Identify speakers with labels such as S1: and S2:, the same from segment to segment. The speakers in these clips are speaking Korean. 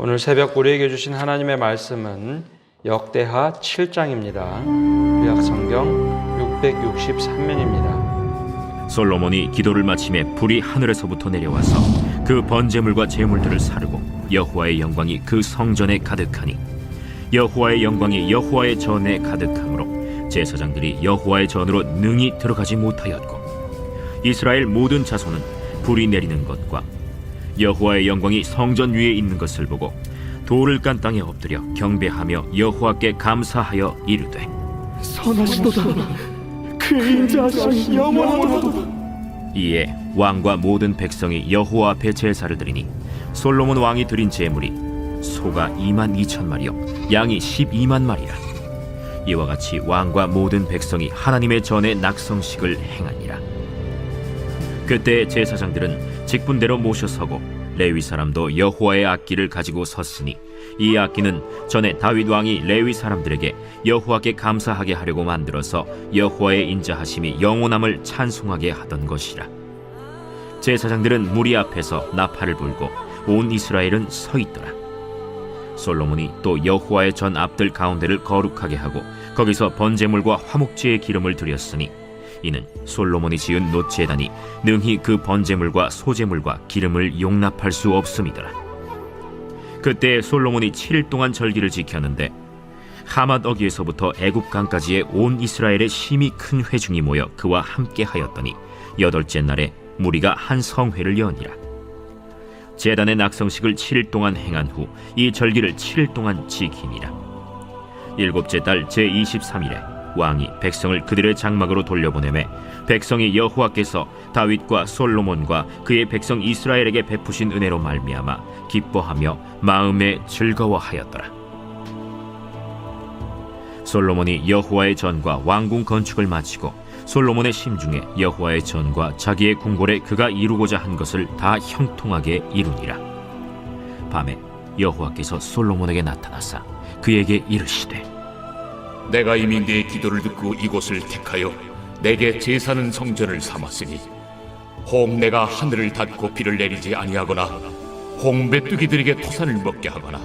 S1: 오늘 새벽 우리에게 주신 하나님의 말씀은 역대하 7장입니다. 구약성경 663면입니다.
S2: 솔로몬이 기도를 마침에 불이 하늘에서부터 내려와서 그 번제물과 제물들을 사르고 여호와의 영광이 그 성전에 가득하니 여호와의 영광이 여호와의 전에 가득하므로 제사장들이 여호와의 전으로 능히 들어가지 못하였고 이스라엘 모든 자손은 불이 내리는 것과 여호와의 영광이 성전 위에 있는 것을 보고 돌을 깐 땅에 엎드려 경배하며 여호와께 감사하여 이르되
S3: 선하시도다. 그의 인자하심이 영원하도다.
S2: 이에 왕과 모든 백성이 여호와 앞에 제사를 드리니 솔로몬 왕이 드린 제물이 소가 22,000마리요 양이 12만 마리라. 이와 같이 왕과 모든 백성이 하나님의 전에 낙성식을 행하니라. 그때 제사장들은 직분대로 모셔서고 레위 사람도 여호와의 악기를 가지고 섰으니 이 악기는 전에 다윗 왕이 레위 사람들에게 여호와께 감사하게 하려고 만들어서 여호와의 인자하심이 영원함을 찬송하게 하던 것이라. 제사장들은 무리 앞에서 나팔을 불고 온 이스라엘은 서 있더라. 솔로몬이 또 여호와의 전 앞들 가운데를 거룩하게 하고 거기서 번제물과 화목제의 기름을 드렸으니 이는 솔로몬이 지은 놋제단이 능히 그 번제물과 소제물과 기름을 용납할 수 없음이더라. 그때 솔로몬이 7일 동안 절기를 지켰는데 하맛 어귀에서부터 애굽강까지의 온 이스라엘의 심히 큰 회중이 모여 그와 함께 하였더니 8째 날에 무리가 한 성회를 여니라. 제단의 낙성식을 7일 동안 행한 후 이 절기를 7일 동안 지키니라. 7째 달 제23일에 왕이 백성을 그들의 장막으로 돌려보내매 백성이 여호와께서 다윗과 솔로몬과 그의 백성 이스라엘에게 베푸신 은혜로 말미암아 기뻐하며 마음에 즐거워하였더라. 솔로몬이 여호와의 전과 왕궁 건축을 마치고 솔로몬의 심중에 여호와의 전과 자기의 궁궐에 그가 이루고자 한 것을 다 형통하게 이루니라. 밤에 여호와께서 솔로몬에게 나타나사 그에게 이르시되
S4: 내가 이미 네 기도를 듣고 이곳을 택하여 내게 제사는 성전을 삼았으니 혹 내가 하늘을 닫고 비를 내리지 아니하거나 혹 메뚜기들에게 토산을 먹게 하거나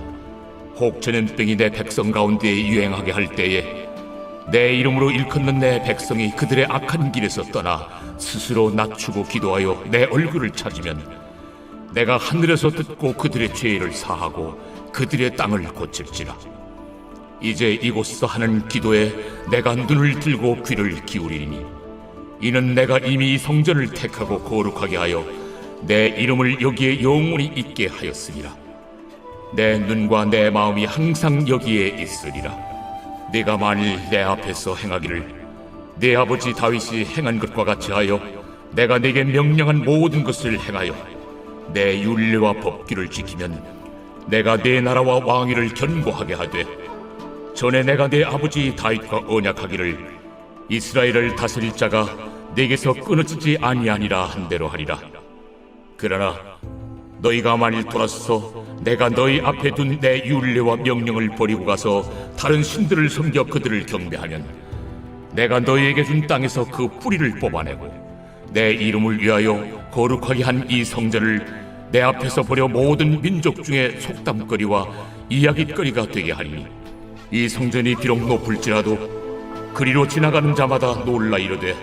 S4: 혹 전염병이 내 백성 가운데에 유행하게 할 때에 내 이름으로 일컫는 내 백성이 그들의 악한 길에서 떠나 스스로 낮추고 기도하여 내 얼굴을 찾으면 내가 하늘에서 듣고 그들의 죄를 사하고 그들의 땅을 고칠지라. 이제 이곳에서 하는 기도에 내가 눈을 들고 귀를 기울이니 이는 내가 이미 이 성전을 택하고 거룩하게 하여 내 이름을 여기에 영원히 있게 하였으니라. 내 눈과 내 마음이 항상 여기에 있으리라. 네가 만일 내 앞에서 행하기를 네 아버지 다윗이 행한 것과 같이 하여 내가 네게 명령한 모든 것을 행하여 내 율례와 법규를 지키면 내가 네 나라와 왕위를 견고하게 하되 전에 내가 네 아버지 다윗과 언약하기를 이스라엘을 다스릴 자가 네게서 끊어지지 아니하니라 한 대로 하리라. 그러나 너희가 만일 돌아서서 내가 너희 앞에 둔 내 율례와 명령을 버리고 가서 다른 신들을 섬겨 그들을 경배하면 내가 너희에게 준 땅에서 그 뿌리를 뽑아내고 내 이름을 위하여 거룩하게 한 이 성전을 내 앞에서 버려 모든 민족 중에 속담거리와 이야깃거리가 되게 하리니 이 성전이 비록 높을지라도 그리로 지나가는 자마다 놀라 이르되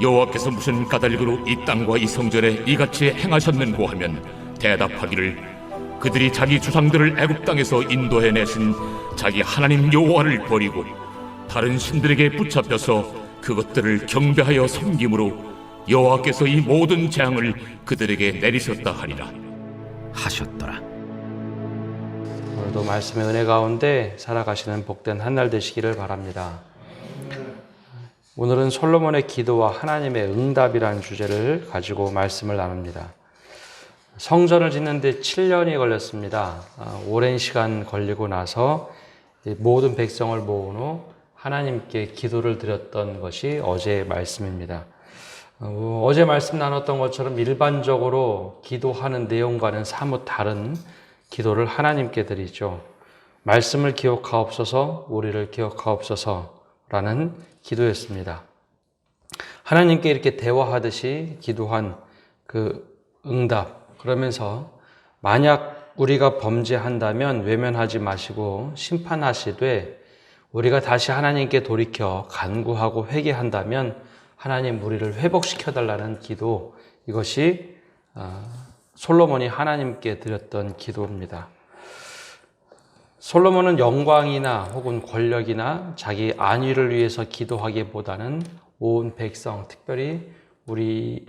S4: 여호와께서 무슨 까닭으로 이 땅과 이 성전에 이같이 행하셨는고 하면 대답하기를 그들이 자기 주상들을 애굽 땅에서 인도해내신 자기 하나님 여호와를 버리고 다른 신들에게 붙잡혀서 그것들을 경배하여 섬김으로 여호와께서 이 모든 재앙을 그들에게 내리셨다 하리라
S2: 하셨더라.
S1: 오늘도 말씀의 은혜 가운데 살아가시는 복된 한 날 되시기를 바랍니다. 오늘은 솔로몬의 기도와 하나님의 응답이라는 주제를 가지고 말씀을 나눕니다. 성전을 짓는데 7년이 걸렸습니다. 오랜 시간 걸리고 나서 모든 백성을 모은 후 하나님께 기도를 드렸던 것이 어제의 말씀입니다. 어제 말씀 나눴던 것처럼 일반적으로 기도하는 내용과는 사뭇 다른 기도를 하나님께 드리죠. 말씀을 기억하옵소서, 우리를 기억하옵소서라는 기도였습니다. 하나님께 이렇게 대화하듯이 기도한 그 응답, 그러면서 만약 우리가 범죄한다면 외면하지 마시고 심판하시되 우리가 다시 하나님께 돌이켜 간구하고 회개한다면 하나님 우리를 회복시켜 달라는 기도, 이것이 솔로몬이 하나님께 드렸던 기도입니다. 솔로몬은 영광이나 혹은 권력이나 자기 안위를 위해서 기도하기보다는 온 백성, 특별히 우리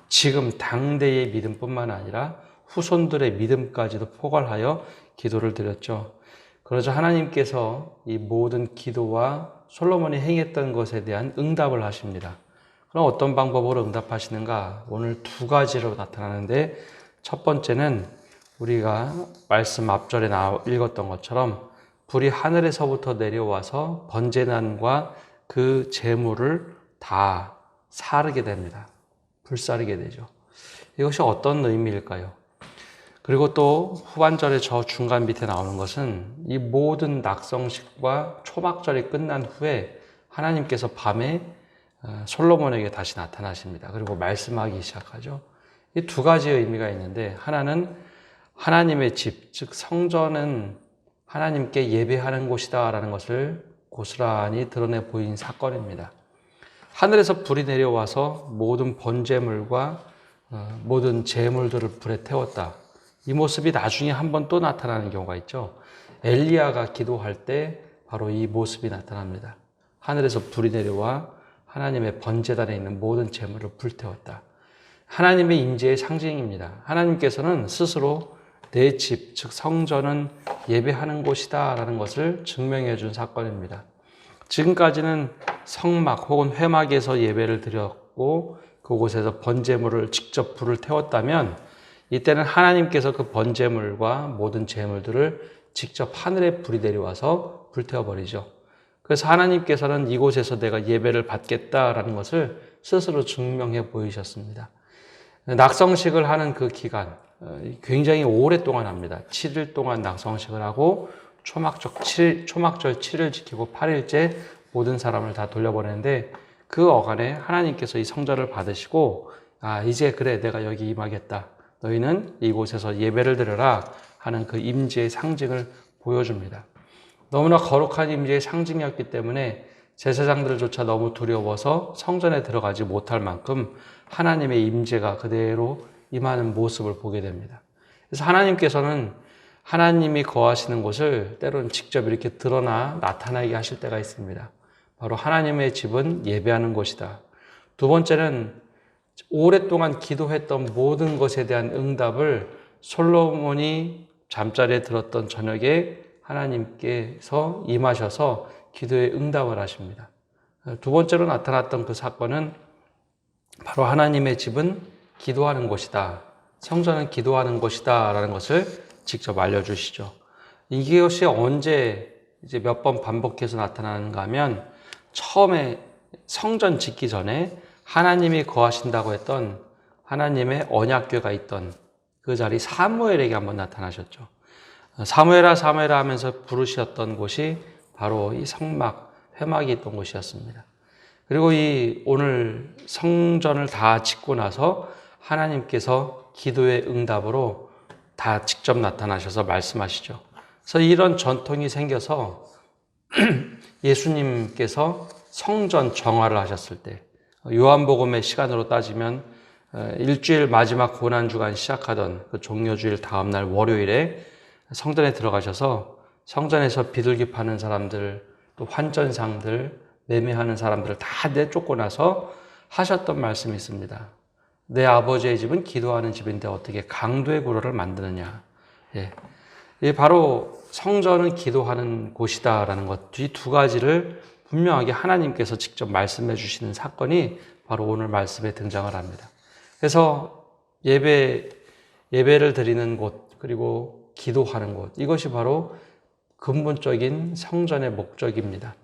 S1: 지금 당대의 믿음뿐만 아니라 후손들의 믿음까지도 포괄하여 기도를 드렸죠. 그러자 하나님께서 이 모든 기도와 솔로몬이 행했던 것에 대한 응답을 하십니다. 그럼 어떤 방법으로 응답하시는가? 오늘 두 가지로 나타나는데, 첫 번째는 우리가 말씀 앞절에 읽었던 것처럼 불이 하늘에서부터 내려와서 번제단과 그 제물을 다 사르게 됩니다. 불사르게 되죠. 이것이 어떤 의미일까요? 그리고 또 후반절에 저 중간 밑에 나오는 것은 이 모든 낙성식과 초막절이 끝난 후에 하나님께서 밤에 솔로몬에게 다시 나타나십니다. 그리고 말씀하기 시작하죠. 이 두 가지의 의미가 있는데, 하나는 하나님의 집, 즉 성전은 하나님께 예배하는 곳이다 라는 것을 고스란히 드러내 보인 사건입니다. 하늘에서 불이 내려와서 모든 번제물과 모든 제물들을 불에 태웠다. 이 모습이 나중에 한 번 또 나타나는 경우가 있죠. 엘리야가 기도할 때 바로 이 모습이 나타납니다. 하늘에서 불이 내려와 하나님의 번제단에 있는 모든 제물을 불태웠다. 하나님의 임재의 상징입니다. 하나님께서는 스스로 내 집, 즉 성전은 예배하는 곳이다 라는 것을 증명해 준 사건입니다. 지금까지는 성막 혹은 회막에서 예배를 드렸고 그곳에서 번제물을 직접 불을 태웠다면, 이때는 하나님께서 그 번제물과 모든 제물들을 직접 하늘에 불이 내려와서 불태워버리죠. 그래서 하나님께서는 이곳에서 내가 예배를 받겠다라는 것을 스스로 증명해 보이셨습니다. 낙성식을 하는 그 기간, 굉장히 오랫동안 합니다. 7일 동안 낙성식을 하고 초막절 7일 지키고 8일째 모든 사람을 다 돌려보내는데, 그 어간에 하나님께서 이 성전을 받으시고, 이제 그래 내가 여기 임하겠다. 너희는 이곳에서 예배를 드려라 하는 그 임재의 상징을 보여줍니다. 너무나 거룩한 임재의 상징이었기 때문에 제사장들조차 너무 두려워서 성전에 들어가지 못할 만큼 하나님의 임재가 그대로 임하는 모습을 보게 됩니다. 그래서 하나님께서는 하나님이 거하시는 곳을 때로는 직접 이렇게 드러나 나타나게 하실 때가 있습니다. 바로 하나님의 집은 예배하는 곳이다. 두 번째는 오랫동안 기도했던 모든 것에 대한 응답을 솔로몬이 잠자리에 들었던 저녁에 하나님께서 임하셔서 기도에 응답을 하십니다. 두 번째로 나타났던 그 사건은 바로 하나님의 집은 기도하는 곳이다. 성전은 기도하는 곳이다 라는 것을 직접 알려주시죠. 이것이 언제 이제 몇 번 반복해서 나타나는가 하면, 처음에 성전 짓기 전에 하나님이 거하신다고 했던 하나님의 언약궤가 있던 그 자리 사무엘에게 한번 나타나셨죠. 사무엘아 사무엘아 하면서 부르셨던 곳이 바로 이 성막, 회막이 있던 곳이었습니다. 그리고 이 오늘 성전을 다 짓고 나서 하나님께서 기도의 응답으로 다 직접 나타나셔서 말씀하시죠. 그래서 이런 전통이 생겨서 예수님께서 성전 정화를 하셨을 때, 요한복음의 시간으로 따지면 일주일 마지막 고난주간 시작하던 그 종려주일 다음날 월요일에 성전에 들어가셔서 성전에서 비둘기 파는 사람들, 또 환전상들, 매매하는 사람들을 다 내쫓고 나서 하셨던 말씀이 있습니다. 내 아버지의 집은 기도하는 집인데 어떻게 강도의 구로를 만드느냐. 예, 바로 성전은 기도하는 곳이다라는 것, 이 두 가지를 분명하게 하나님께서 직접 말씀해 주시는 사건이 바로 오늘 말씀에 등장을 합니다. 그래서 예배를 드리는 곳, 그리고 기도하는 곳, 이것이 바로 근본적인 성전의 목적입니다.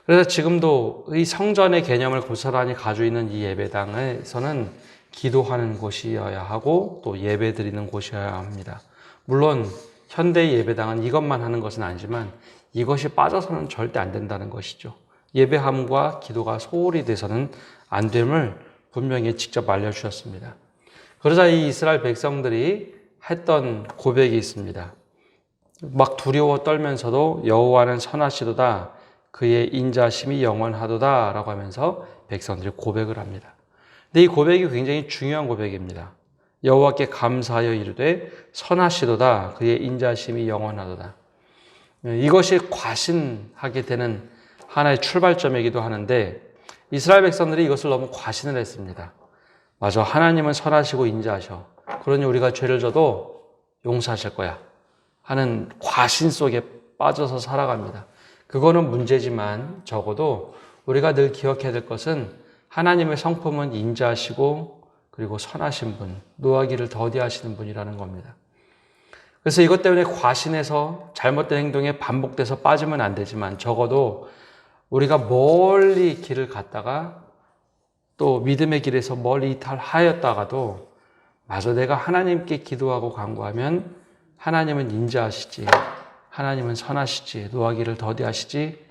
S1: 그래서 지금도 이 성전의 개념을 고스란히 가지고 있는 이 예배당에서는 기도하는 곳이어야 하고 또 예배 드리는 곳이어야 합니다. 물론 현대 예배당은 이것만 하는 것은 아니지만 이것이 빠져서는 절대 안 된다는 것이죠. 예배함과 기도가 소홀히 돼서는 안 됨을 분명히 직접 알려주셨습니다. 그러자 이 이스라엘 백성들이 했던 고백이 있습니다. 막 두려워 떨면서도 여호와는 선하시도다, 그의 인자심이 영원하도다 라고 하면서 백성들이 고백을 합니다. 근데 이 고백이 굉장히 중요한 고백입니다. 여호와께 감사하여 이르되 선하시도다, 그의 인자심이 영원하도다. 이것이 과신하게 되는 하나의 출발점이기도 하는데, 이스라엘 백성들이 이것을 너무 과신을 했습니다. 맞아, 하나님은 선하시고 인자하셔, 그러니 우리가 죄를 져도 용서하실 거야 하는 과신 속에 빠져서 살아갑니다. 그거는 문제지만 적어도 우리가 늘 기억해야 될 것은 하나님의 성품은 인자하시고 그리고 선하신 분, 노하기를 더디하시는 분이라는 겁니다. 그래서 이것 때문에 과신해서 잘못된 행동에 반복돼서 빠지면 안 되지만, 적어도 우리가 멀리 길을 갔다가 또 믿음의 길에서 멀리 이탈하였다가도 마저 내가 하나님께 기도하고 간구하면 하나님은 인자하시지, 하나님은 선하시지, 노하기를 더디하시지,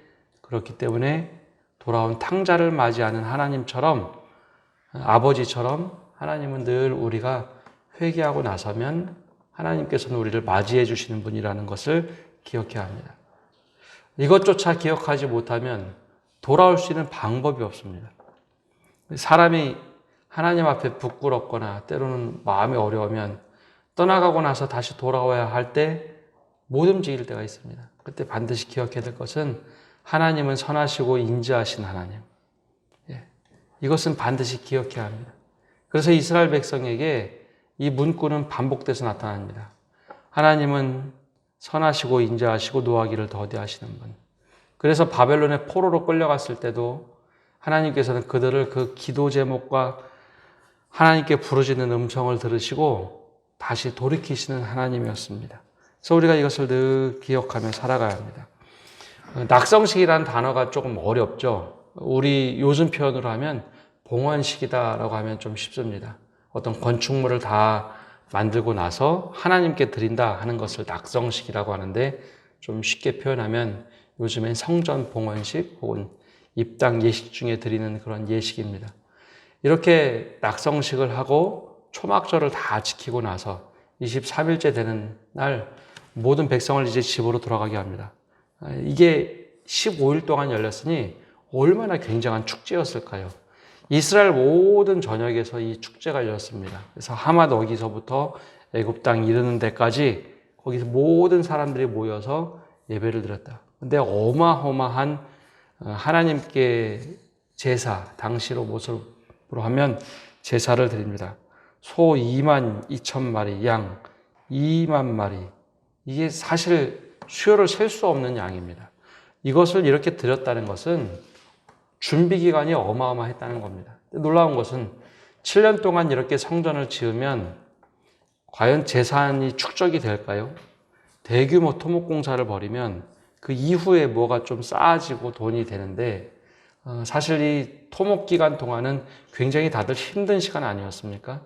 S1: 그렇기 때문에 돌아온 탕자를 맞이하는 하나님처럼, 아버지처럼 하나님은 늘 우리가 회개하고 나서면 하나님께서는 우리를 맞이해 주시는 분이라는 것을 기억해야 합니다. 이것조차 기억하지 못하면 돌아올 수 있는 방법이 없습니다. 사람이 하나님 앞에 부끄럽거나 때로는 마음이 어려우면 떠나가고 나서 다시 돌아와야 할 때 못 움직일 때가 있습니다. 그때 반드시 기억해야 될 것은 하나님은 선하시고 인자하신 하나님. 이것은 반드시 기억해야 합니다. 그래서 이스라엘 백성에게 이 문구는 반복돼서 나타납니다. 하나님은 선하시고 인자하시고 노하기를 더디하시는 분. 그래서 바벨론의 포로로 끌려갔을 때도 하나님께서는 그들을 그 기도 제목과 하나님께 부르짖는 음성을 들으시고 다시 돌이키시는 하나님이었습니다. 그래서 우리가 이것을 늘 기억하며 살아가야 합니다. 낙성식이라는 단어가 조금 어렵죠. 우리 요즘 표현으로 하면 봉헌식이다라고 하면 좀 쉽습니다. 어떤 건축물을 다 만들고 나서 하나님께 드린다 하는 것을 낙성식이라고 하는데, 좀 쉽게 표현하면 요즘엔 성전 봉헌식 혹은 입당 예식 중에 드리는 그런 예식입니다. 이렇게 낙성식을 하고 초막절을 다 지키고 나서 23일째 되는 날 모든 백성을 이제 집으로 돌아가게 합니다. 이게 15일 동안 열렸으니 얼마나 굉장한 축제였을까요? 이스라엘 모든 전역에서 이 축제가 열렸습니다. 그래서 하맛 어기서부터 애굽 땅 이르는 데까지 거기서 모든 사람들이 모여서 예배를 드렸다. 근데 어마어마한 하나님께 제사, 당시로 모습으로 하면 제사를 드립니다. 소 22,000마리, 양 20,000마리. 이게 사실 수요를 셀 수 없는 양입니다. 이것을 이렇게 드렸다는 것은 준비 기간이 어마어마했다는 겁니다. 놀라운 것은 7년 동안 이렇게 성전을 지으면 과연 재산이 축적이 될까요? 대규모 토목공사를 벌이면 그 이후에 뭐가 좀 쌓아지고 돈이 되는데, 사실 이 토목 기간 동안은 굉장히 다들 힘든 시간 아니었습니까?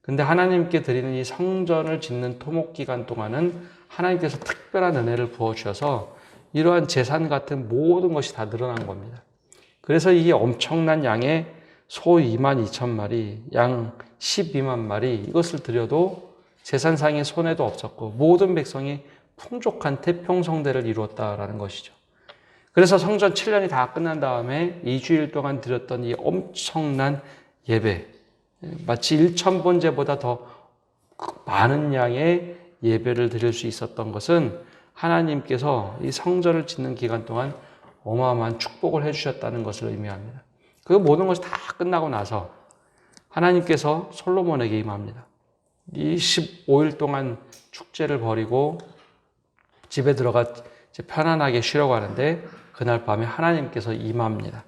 S1: 근데 하나님께 드리는 이 성전을 짓는 토목 기간 동안은 하나님께서 특별한 은혜를 부어주셔서 이러한 재산 같은 모든 것이 다 늘어난 겁니다. 그래서 이게 엄청난 양의 소 22,000마리, 양 120,000마리, 이것을 드려도 재산상의 손해도 없었고 모든 백성이 풍족한 태평성대를 이루었다라는 것이죠. 그래서 성전 7년이 다 끝난 다음에 2주일 동안 드렸던 이 엄청난 예배, 마치 1,000번제보다 더 많은 양의 예배를 드릴 수 있었던 것은 하나님께서 이 성전을 짓는 기간 동안 어마어마한 축복을 해주셨다는 것을 의미합니다. 그 모든 것이 다 끝나고 나서 하나님께서 솔로몬에게 임합니다. 이 15일 동안 축제를 벌이고 집에 들어가 이제 편안하게 쉬려고 하는데 그날 밤에 하나님께서 임합니다.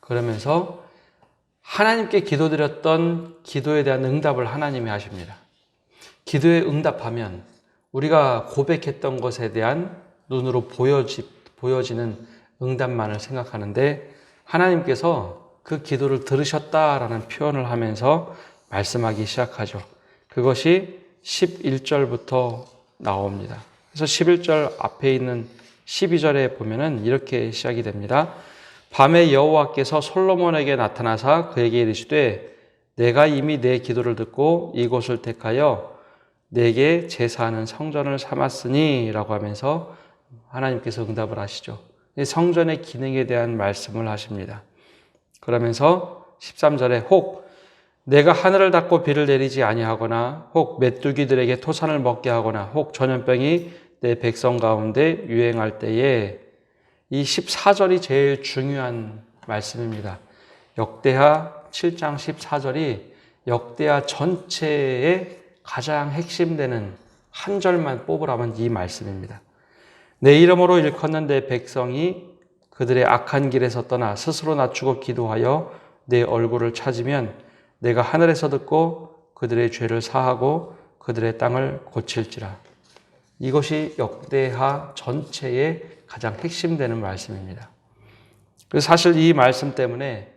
S1: 그러면서 하나님께 기도드렸던 기도에 대한 응답을 하나님이 하십니다. 기도에 응답하면 우리가 고백했던 것에 대한 눈으로 보여지는 응답만을 생각하는데, 하나님께서 그 기도를 들으셨다라는 표현을 하면서 말씀하기 시작하죠. 그것이 11절부터 나옵니다. 그래서 11절 앞에 있는 12절에 보면은 이렇게 시작이 됩니다. 밤에 여호와께서 솔로몬에게 나타나사 그에게 이르시되 내가 이미 내 기도를 듣고 이곳을 택하여 내게 제사하는 성전을 삼았으니 라고 하면서 하나님께서 응답을 하시죠. 성전의 기능에 대한 말씀을 하십니다. 그러면서 13절에 혹 내가 하늘을 닫고 비를 내리지 아니하거나 혹 메뚜기들에게 토산을 먹게 하거나 혹 전염병이 내 백성 가운데 유행할 때에 이 14절이 제일 중요한 말씀입니다. 역대하 7장 14절이 역대하 전체의 가장 핵심되는 한 절만 뽑으라면 이 말씀입니다. 내 이름으로 일컫는 내 백성이 그들의 악한 길에서 떠나 스스로 낮추고 기도하여 내 얼굴을 찾으면 내가 하늘에서 듣고 그들의 죄를 사하고 그들의 땅을 고칠지라. 이것이 역대하 전체의 가장 핵심되는 말씀입니다. 그래서 사실 이 말씀 때문에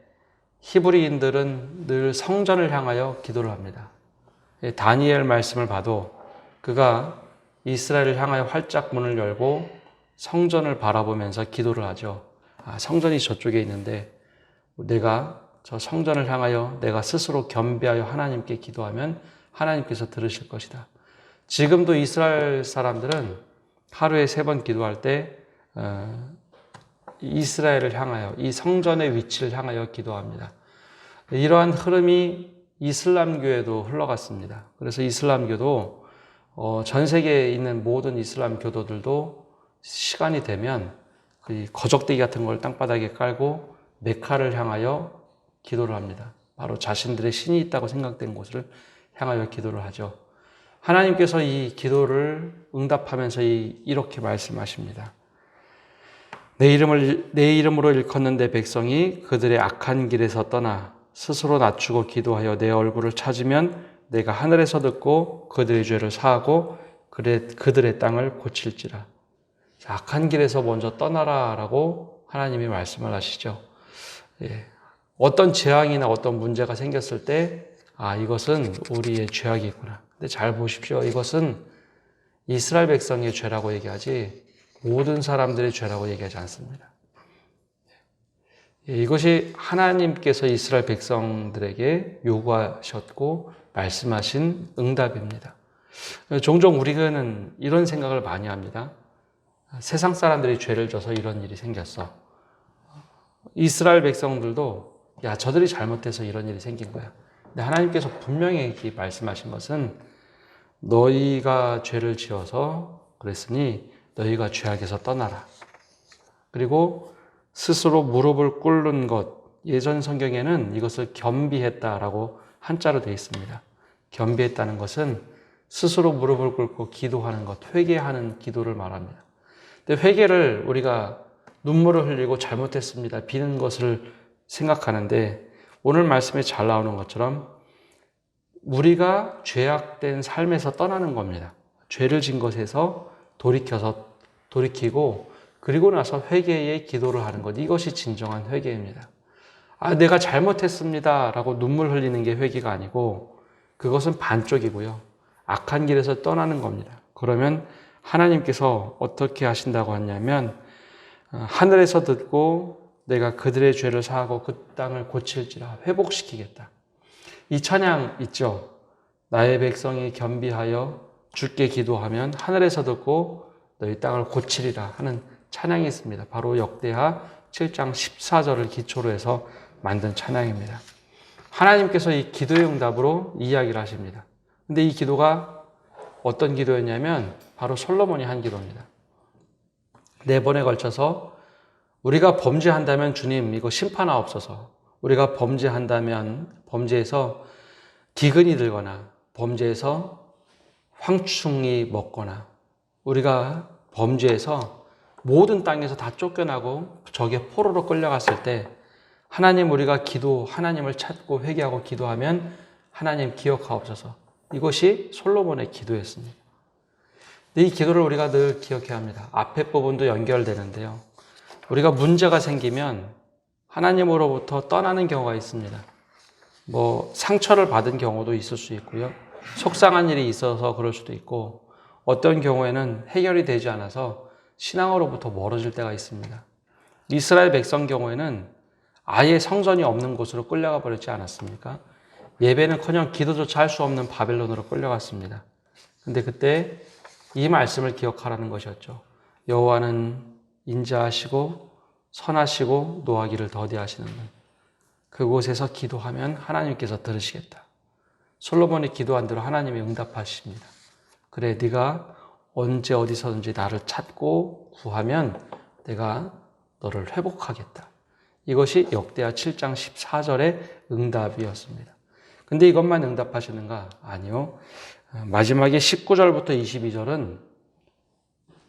S1: 히브리인들은 늘 성전을 향하여 기도를 합니다. 다니엘 말씀을 봐도 그가 이스라엘을 향하여 활짝 문을 열고 성전을 바라보면서 기도를 하죠. 성전이 저쪽에 있는데 내가 저 성전을 향하여 내가 스스로 겸비하여 하나님께 기도하면 하나님께서 들으실 것이다. 지금도 이스라엘 사람들은 하루에 3번 기도할 때 이스라엘을 향하여 이 성전의 위치를 향하여 기도합니다. 이러한 흐름이 이슬람교에도 흘러갔습니다. 그래서 이슬람교도 전 세계에 있는 모든 이슬람 교도들도 시간이 되면 그 거적대기 같은 걸 땅바닥에 깔고 메카를 향하여 기도를 합니다. 바로 자신들의 신이 있다고 생각된 곳을 향하여 기도를 하죠. 하나님께서 이 기도를 응답하면서 이렇게 말씀하십니다. 내 이름으로 일컫는 내 백성이 그들의 악한 길에서 떠나 스스로 낮추고 기도하여 내 얼굴을 찾으면 내가 하늘에서 듣고 그들의 죄를 사하고 그들의 땅을 고칠지라. 악한 길에서 먼저 떠나라라고 하나님이 말씀을 하시죠. 어떤 재앙이나 어떤 문제가 생겼을 때 이것은 우리의 죄악이구나. 근데 잘 보십시오. 이것은 이스라엘 백성의 죄라고 얘기하지 모든 사람들의 죄라고 얘기하지 않습니다. 이것이 하나님께서 이스라엘 백성들에게 요구하셨고 말씀하신 응답입니다. 종종 우리는 이런 생각을 많이 합니다. 세상 사람들이 죄를 져서 이런 일이 생겼어. 이스라엘 백성들도 저들이 잘못해서 이런 일이 생긴 거야. 근데 하나님께서 분명히 말씀하신 것은 너희가 죄를 지어서 그랬으니 너희가 죄악에서 떠나라. 그리고 스스로 무릎을 꿇는 것, 예전 성경에는 이것을 겸비했다라고 한자로 되어 있습니다. 겸비했다는 것은 스스로 무릎을 꿇고 기도하는 것, 회개하는 기도를 말합니다. 근데 회개를 우리가 눈물을 흘리고 잘못했습니다, 비는 것을 생각하는데 오늘 말씀에 잘 나오는 것처럼 우리가 죄악된 삶에서 떠나는 겁니다. 죄를 진 것에서 돌이키고 그리고 나서 회개의 기도를 하는 것, 이것이 진정한 회개입니다. 내가 잘못했습니다 라고 눈물 흘리는 게 회개가 아니고 그것은 반쪽이고요. 악한 길에서 떠나는 겁니다. 그러면 하나님께서 어떻게 하신다고 하냐면 하늘에서 듣고 내가 그들의 죄를 사하고 그 땅을 고칠지라, 회복시키겠다. 이 찬양 있죠. 나의 백성이 겸비하여 주께 기도하면 하늘에서 듣고 너희 땅을 고치리라 하는 찬양이 있습니다. 바로 역대하 7장 14절을 기초로 해서 만든 찬양입니다. 하나님께서 이 기도의 응답으로 이야기를 하십니다. 근데 이 기도가 어떤 기도였냐면 바로 솔로몬이 한 기도입니다. 4번에 걸쳐서 우리가 범죄한다면 주님 이거 심판하옵소서. 우리가 범죄해서 기근이 들거나 범죄해서 황충이 먹거나 우리가 범죄해서 모든 땅에서 다 쫓겨나고 적의 포로로 끌려갔을 때 하나님 우리가 하나님을 찾고 회개하고 기도하면 하나님 기억하옵소서. 이것이 솔로몬의 기도였습니다. 이 기도를 우리가 늘 기억해야 합니다. 앞에 부분도 연결되는데요. 우리가 문제가 생기면 하나님으로부터 떠나는 경우가 있습니다. 상처를 받은 경우도 있을 수 있고요. 속상한 일이 있어서 그럴 수도 있고 어떤 경우에는 해결이 되지 않아서 신앙으로부터 멀어질 때가 있습니다. 이스라엘 백성 경우에는 아예 성전이 없는 곳으로 끌려가 버리지 않았습니까? 예배는커녕 기도조차 할 수 없는 바벨론으로 끌려갔습니다. 근데 그때 이 말씀을 기억하라는 것이었죠. 여호와는 인자하시고 선하시고 노하기를 더디하시는 분. 그곳에서 기도하면 하나님께서 들으시겠다. 솔로몬이 기도한 대로 하나님이 응답하십니다. 그래, 네가 언제 어디서든지 나를 찾고 구하면 내가 너를 회복하겠다. 이것이 역대하 7장 14절의 응답이었습니다. 근데 이것만 응답하시는가? 아니요. 마지막에 19절부터 22절은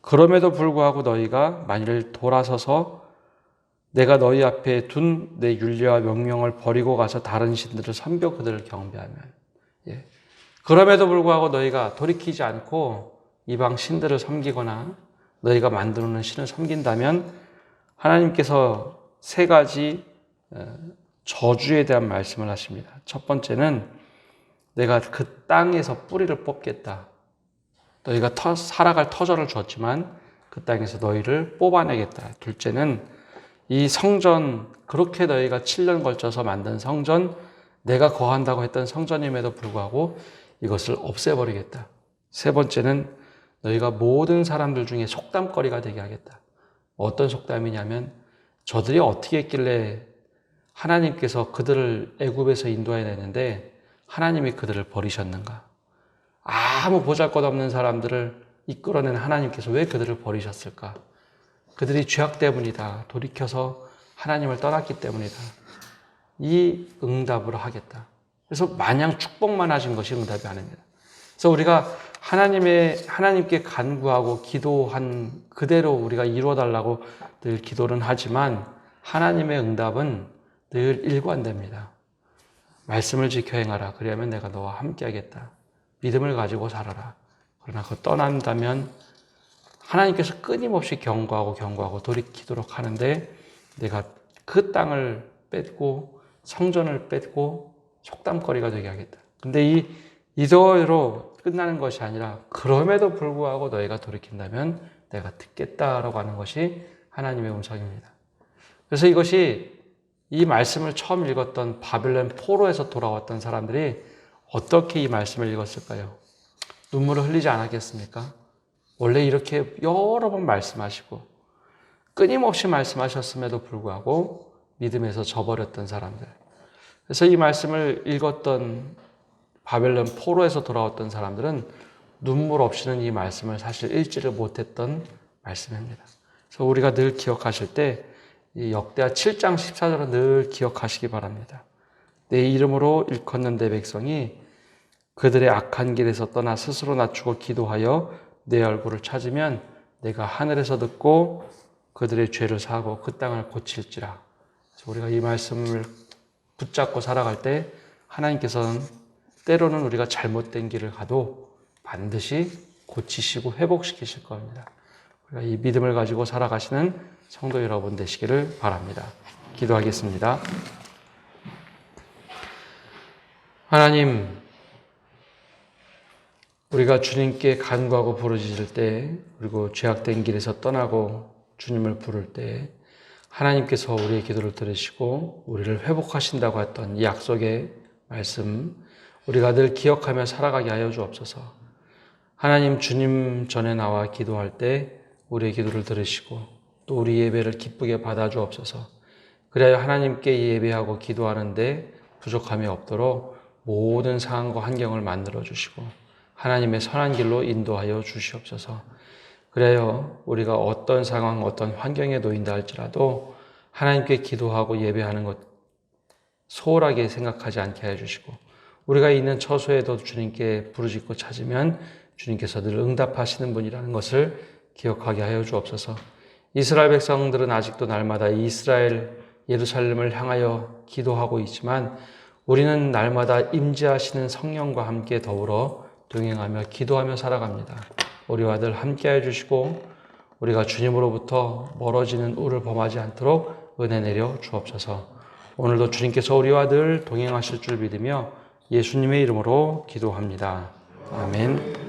S1: 그럼에도 불구하고 너희가 만일 돌아서서 내가 너희 앞에 둔 내 율례와 명령을 버리고 가서 다른 신들을 섬겨 그들을 경배하면, 그럼에도 불구하고 너희가 돌이키지 않고 이방 신들을 섬기거나 너희가 만들어 놓은 신을 섬긴다면 하나님께서 세 가지 저주에 대한 말씀을 하십니다. 첫 번째는 내가 그 땅에서 뿌리를 뽑겠다. 너희가 살아갈 터전을 줬지만 그 땅에서 너희를 뽑아내겠다. 둘째는 이 성전, 그렇게 너희가 7년 걸쳐서 만든 성전, 내가 거한다고 했던 성전임에도 불구하고 이것을 없애버리겠다. 세 번째는 너희가 모든 사람들 중에 속담거리가 되게 하겠다. 어떤 속담이냐면 저들이 어떻게 했길래 하나님께서 그들을 애굽에서 인도해내는데 하나님이 그들을 버리셨는가? 아무 보잘것없는 사람들을 이끌어낸 하나님께서 왜 그들을 버리셨을까? 그들이 죄악 때문이다. 돌이켜서 하나님을 떠났기 때문이다. 이 응답을 하겠다. 그래서 마냥 축복만 하신 것이 응답이 아닙니다. 그래서 우리가 하나님께 간구하고 기도한 그대로 우리가 이루어달라고 늘 기도는 하지만 하나님의 응답은 늘 일관됩니다. 말씀을 지켜 행하라. 그리하면 내가 너와 함께 하겠다. 믿음을 가지고 살아라. 그러나 그거 떠난다면 하나님께서 끊임없이 경고하고 돌이키도록 하는데 내가 그 땅을 뺏고 성전을 뺏고 속담거리가 되게 하겠다. 근데 이대로 끝나는 것이 아니라 그럼에도 불구하고 너희가 돌이킨다면 내가 듣겠다라고 하는 것이 하나님의 음성입니다. 그래서 이 말씀을 처음 읽었던 바벨론 포로에서 돌아왔던 사람들이 어떻게 이 말씀을 읽었을까요? 눈물을 흘리지 않았겠습니까? 원래 이렇게 여러 번 말씀하시고 끊임없이 말씀하셨음에도 불구하고 믿음에서 저버렸던 사람들. 그래서 이 말씀을 읽었던 바벨론 포로에서 돌아왔던 사람들은 눈물 없이는 이 말씀을 사실 읽지를 못했던 말씀입니다. 그래서 우리가 늘 기억하실 때 이 역대하 7장 14절을 늘 기억하시기 바랍니다. 내 이름으로 일컫는 내 백성이 그들의 악한 길에서 떠나 스스로 낮추고 기도하여 내 얼굴을 찾으면 내가 하늘에서 듣고 그들의 죄를 사하고 그 땅을 고칠지라. 그래서 우리가 이 말씀을 붙잡고 살아갈 때 하나님께서는 때로는 우리가 잘못된 길을 가도 반드시 고치시고 회복시키실 겁니다. 우리가 이 믿음을 가지고 살아가시는 성도 여러분 되시기를 바랍니다. 기도하겠습니다. 하나님, 우리가 주님께 간구하고 부르짖을 때, 그리고 죄악된 길에서 떠나고 주님을 부를 때 하나님께서 우리의 기도를 들으시고 우리를 회복하신다고 했던 이 약속의 말씀, 우리가 늘 기억하며 살아가게 하여 주옵소서. 하나님, 주님 전에 나와 기도할 때 우리의 기도를 들으시고 또 우리 예배를 기쁘게 받아 주옵소서. 그래야 하나님께 예배하고 기도하는데 부족함이 없도록 모든 상황과 환경을 만들어 주시고 하나님의 선한 길로 인도하여 주시옵소서. 그래요, 우리가 어떤 상황, 어떤 환경에 놓인다 할지라도 하나님께 기도하고 예배하는 것 소홀하게 생각하지 않게 해주시고 우리가 있는 처소에도 주님께 부르짖고 찾으면 주님께서 늘 응답하시는 분이라는 것을 기억하게 하여 주옵소서. 이스라엘 백성들은 아직도 날마다 이스라엘 예루살렘을 향하여 기도하고 있지만 우리는 날마다 임재하시는 성령과 함께 더불어 동행하며 기도하며 살아갑니다. 우리와 늘 함께해 주시고 우리가 주님으로부터 멀어지는 우를 범하지 않도록 은혜 내려 주옵소서. 오늘도 주님께서 우리와 늘 동행하실 줄 믿으며 예수님의 이름으로 기도합니다. 아멘.